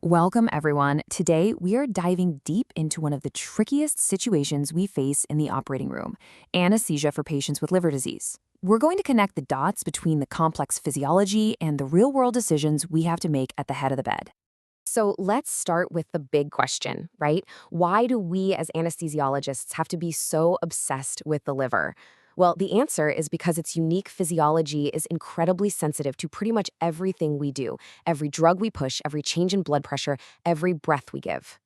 Welcome, everyone. Today, we are diving deep into one of the trickiest situations we face in the operating room, anesthesia for patients with liver disease. We're going to connect the dots between the complex physiology and the real-world decisions we have to make at the head of the bed. So let's start with the big question, right? Why do we as anesthesiologists have to be so obsessed with the liver? Well, the answer is because its unique physiology is incredibly sensitive to pretty much everything we do, every drug we push, every change in blood pressure, every breath we give.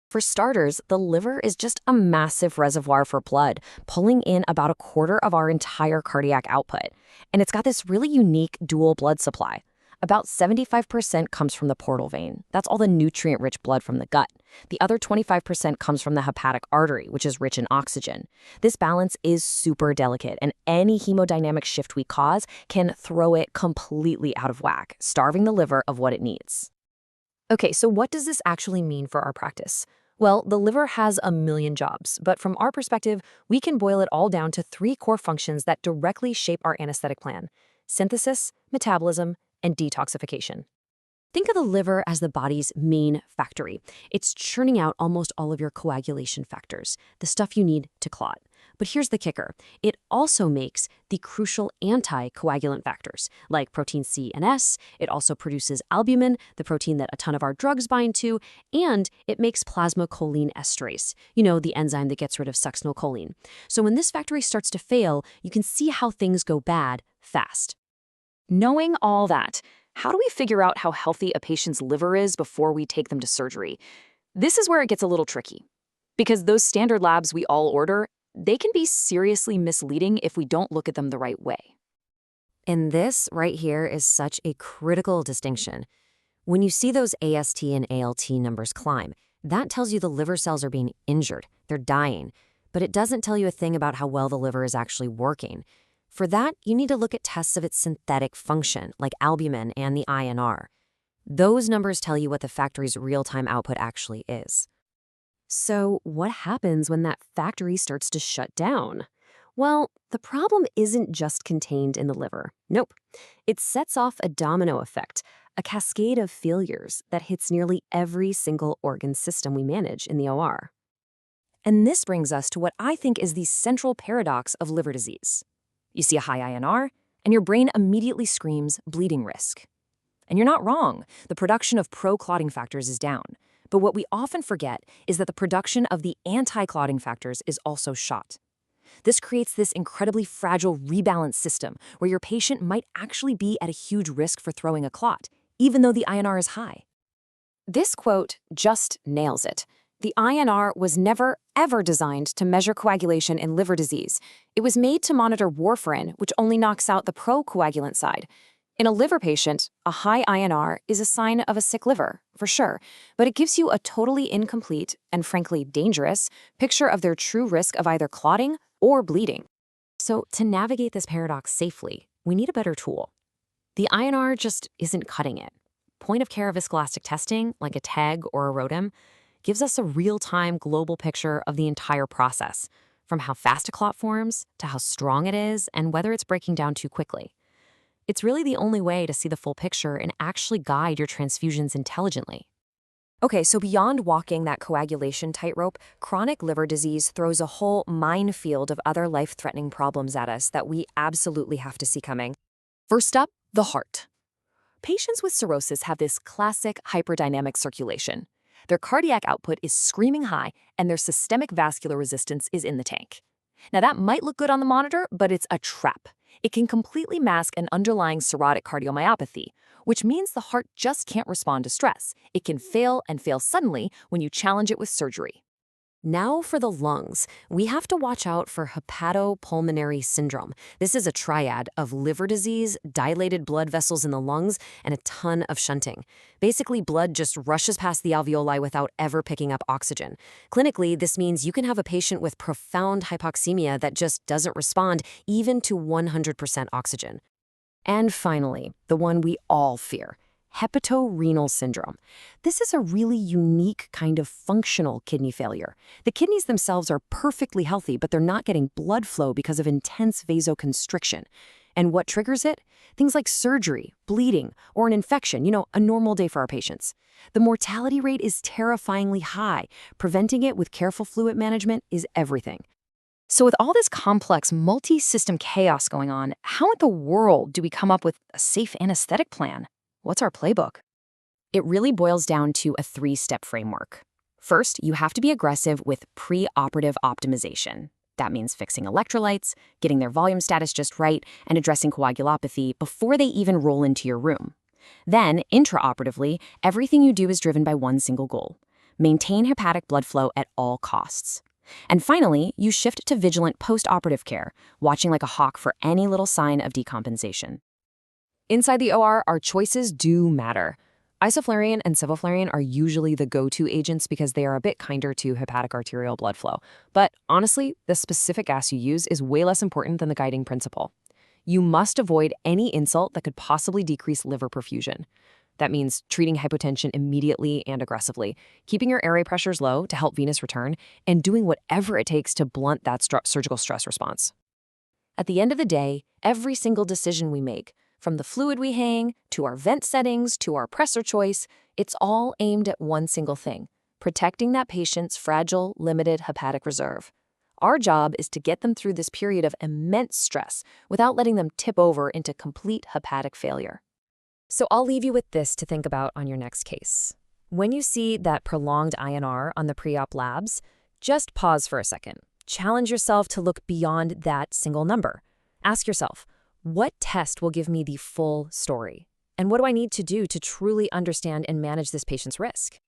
For starters, the liver is just a massive reservoir for blood, pulling in about a quarter of our entire cardiac output. And it's got this really unique dual blood supply. About 75% comes from the portal vein. That's all the nutrient-rich blood from the gut. The other 25% comes from the hepatic artery, which is rich in oxygen. This balance is super delicate, and any hemodynamic shift we cause can throw it completely out of whack, starving the liver of what it needs. Okay, so what does this actually mean for our practice? Well, the liver has a million jobs, but from our perspective, we can boil it all down to three core functions that directly shape our anesthetic plan: synthesis, metabolism, and detoxification. Think of the liver as the body's main factory. It's churning out almost all of your coagulation factors, the stuff you need to clot. But here's the kicker. It also makes the crucial anticoagulant factors, like protein C and S. It also produces albumin, the protein that a ton of our drugs bind to, and it makes plasma choline esterase, the enzyme that gets rid of succinylcholine. So when this factory starts to fail, you can see how things go bad fast. Knowing all that, how do we figure out how healthy a patient's liver is before we take them to surgery? This is where it gets a little tricky. Because those standard labs we all order, they can be seriously misleading if we don't look at them the right way. And this right here is such a critical distinction. When you see those AST and ALT numbers climb, that tells you the liver cells are being injured, they're dying. But it doesn't tell you a thing about how well the liver is actually working. For that, you need to look at tests of its synthetic function, like albumin and the INR. Those numbers tell you what the factory's real-time output actually is. So what happens when that factory starts to shut down? Well, the problem isn't just contained in the liver. Nope. It sets off a domino effect, a cascade of failures that hits nearly every single organ system we manage in the OR. And this brings us to what I think is the central paradox of liver disease. You see a high INR, and your brain immediately screams bleeding risk. And you're not wrong. The production of pro-clotting factors is down. But what we often forget is that the production of the anti-clotting factors is also shot. This creates this incredibly fragile rebalance system where your patient might actually be at a huge risk for throwing a clot, even though the INR is high. This quote just nails it. The INR was never, ever designed to measure coagulation in liver disease. It was made to monitor warfarin, which only knocks out the procoagulant side. In a liver patient, a high INR is a sign of a sick liver, for sure, but it gives you a totally incomplete and frankly dangerous picture of their true risk of either clotting or bleeding. So to navigate this paradox safely, we need a better tool. The INR just isn't cutting it. Point-of-care viscoelastic testing, like a TEG or a ROTEM, gives us a real-time global picture of the entire process, from how fast a clot forms to how strong it is and whether it's breaking down too quickly. It's really the only way to see the full picture and actually guide your transfusions intelligently. Okay, so beyond walking that coagulation tightrope, chronic liver disease throws a whole minefield of other life-threatening problems at us that we absolutely have to see coming. First up, the heart. Patients with cirrhosis have this classic hyperdynamic circulation. Their cardiac output is screaming high, and their systemic vascular resistance is in the tank. Now, that might look good on the monitor, but it's a trap. It can completely mask an underlying cirrhotic cardiomyopathy, which means the heart just can't respond to stress. It can fail and fail suddenly when you challenge it with surgery. Now for the lungs, we have to watch out for hepatopulmonary syndrome. This is a triad of liver disease, dilated blood vessels in the lungs, and a ton of shunting. Basically, blood just rushes past the alveoli without ever picking up oxygen. Clinically, this means you can have a patient with profound hypoxemia that just doesn't respond even to 100% oxygen. And finally, the one we all fear: hepatorenal syndrome. This is a really unique kind of functional kidney failure. The kidneys themselves are perfectly healthy, but they're not getting blood flow because of intense vasoconstriction. And what triggers it? Things like surgery, bleeding, or an infection, a normal day for our patients. The mortality rate is terrifyingly high. Preventing it with careful fluid management is everything. So with all this complex multi-system chaos going on, how in the world do we come up with a safe anesthetic plan? What's our playbook? It really boils down to a 3-step framework. First, you have to be aggressive with preoperative optimization. That means fixing electrolytes, getting their volume status just right, and addressing coagulopathy before they even roll into your room. Then, intraoperatively, everything you do is driven by one single goal: maintain hepatic blood flow at all costs. And finally, you shift to vigilant postoperative care, watching like a hawk for any little sign of decompensation. Inside the OR, our choices do matter. Isoflurane and sevoflurane are usually the go-to agents because they are a bit kinder to hepatic arterial blood flow. But honestly, the specific gas you use is way less important than the guiding principle. You must avoid any insult that could possibly decrease liver perfusion. That means treating hypotension immediately and aggressively, keeping your airway pressures low to help venous return, and doing whatever it takes to blunt that surgical stress response. At the end of the day, every single decision we make, from the fluid we hang, to our vent settings, to our pressor choice, it's all aimed at one single thing: protecting that patient's fragile, limited hepatic reserve. Our job is to get them through this period of immense stress without letting them tip over into complete hepatic failure. So I'll leave you with this to think about on your next case. When you see that prolonged INR on the pre-op labs, just pause for a second. Challenge yourself to look beyond that single number. Ask yourself, what test will give me the full story? And what do I need to do to truly understand and manage this patient's risk?